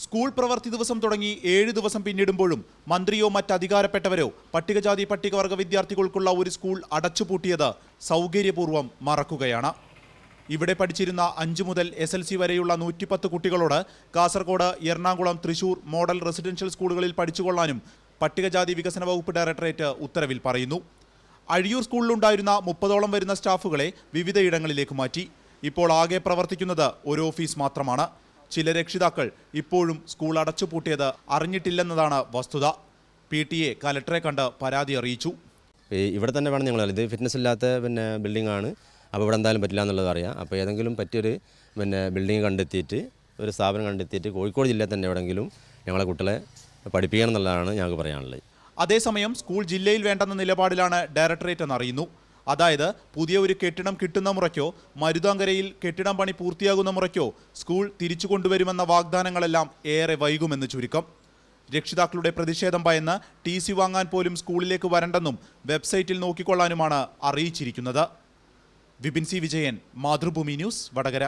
School പ്രവൃത്തി ദിവസം തുടങ്ങി 7 ദിവസം പിന്നിടുമ്പോഴും മന്ത്രിയോ മറ്റധികാരപ്പെട്ടവരോ പട്ടികജാതി പട്ടികവർഗ വിദ്യാർത്ഥികൾക്കുള്ള ഒരു സ്കൂൾ അടച്ചുപൂട്ടിയത് സൗകര്യപൂർവ്വം മറക്കുകയാണ്. ഇവിടെ പഠിച്ചിരുന്ന 5 മുതൽ SLC വരെയുള്ള 110 കുട്ടികളോട് കാസർഗോഡ്, എറണാകുളം, തൃശൂർ മോഡൽ റെസിഡൻഷ്യൽ സ്കൂളുകളിൽ പഠിച്ചുകൊള്ളാനും പട്ടികജാതി വികസന വകുപ്പ് ഡയറക്ടറേറ്റ് ഉത്തരവിൽ പറയുന്നു. അഴിയൂർ സ്കൂളിലുണ്ടായിരുന്ന 30ഓളം വരുന്ന സ്റ്റാഫുകളെ വിവിധയിടങ്ങളിലേക്ക് മാറ്റി. ഇപ്പോൾ ആകെ പ്രവർത്തിക്കുന്നത് ഒരു ഓഫീസ് മാത്രമാണ്. ചില രക്ഷിതാക്കൾ ഇപ്പോഴും സ്കൂൾ അടച്ചുപൂട്ടിയത് അറിഞ്ഞിട്ടില്ലെന്നതാണ് വസ്തുത. PTA കലക്ടറെ കണ്ട് പരാതി അറിയിച്ചു. ഇവിടെ തന്നെ വേണം ഞങ്ങൾ, ഇത് ഫിറ്റ്നസ് ഇല്ലാത്ത ബിൽഡിംഗ് ആണ്. അപ്പോൾ ഇവിടെ എന്തായാലും പറ്റില്ല എന്നുള്ളത് അറിയാം. അപ്പോൾ ഏതെങ്കിലും പറ്റിയൊരു ബിൽഡിംഗ് കണ്ടെത്തിയിട്ട്, ഒരു സ്ഥാപനം കണ്ടെത്തിയിട്ട് കോഴിക്കോട് ജില്ലയിൽ തന്നെ എവിടെയെങ്കിലും ഞങ്ങളെ കുട്ടികളെ പഠിപ്പിക്കണം എന്നുള്ളതാണ് ഞങ്ങൾക്ക് പറയാനുള്ളത്. അതേസമയം സ്കൂൾ ജില്ലയിൽ വേണ്ടെന്ന നിലപാടിലാണ് ഡയറക്ടറേറ്റ് എന്നറിയുന്നു. അതായത് പുതിയ ഒരു കെട്ടിടം കിട്ടുന്ന മുറയ്ക്കോ മരുതാങ്കരയിൽ കെട്ടിടം പണി പൂർത്തിയാകുന്ന മുറയ്ക്കോ സ്കൂൾ തിരിച്ചു കൊണ്ടുവരുമെന്ന വാഗ്ദാനങ്ങളെല്ലാം ഏറെ വൈകുമെന്ന് ചുരുക്കം. രക്ഷിതാക്കളുടെ പ്രതിഷേധം ഭയന്ന് TC വാങ്ങാൻ പോലും സ്കൂളിലേക്ക് വരണ്ടെന്നും വെബ്സൈറ്റിൽ നോക്കിക്കൊള്ളാനുമാണ് അറിയിച്ചിരിക്കുന്നത്. വിപിൻ C. വിജയൻ, മാതൃഭൂമി ന്യൂസ്, വടകര.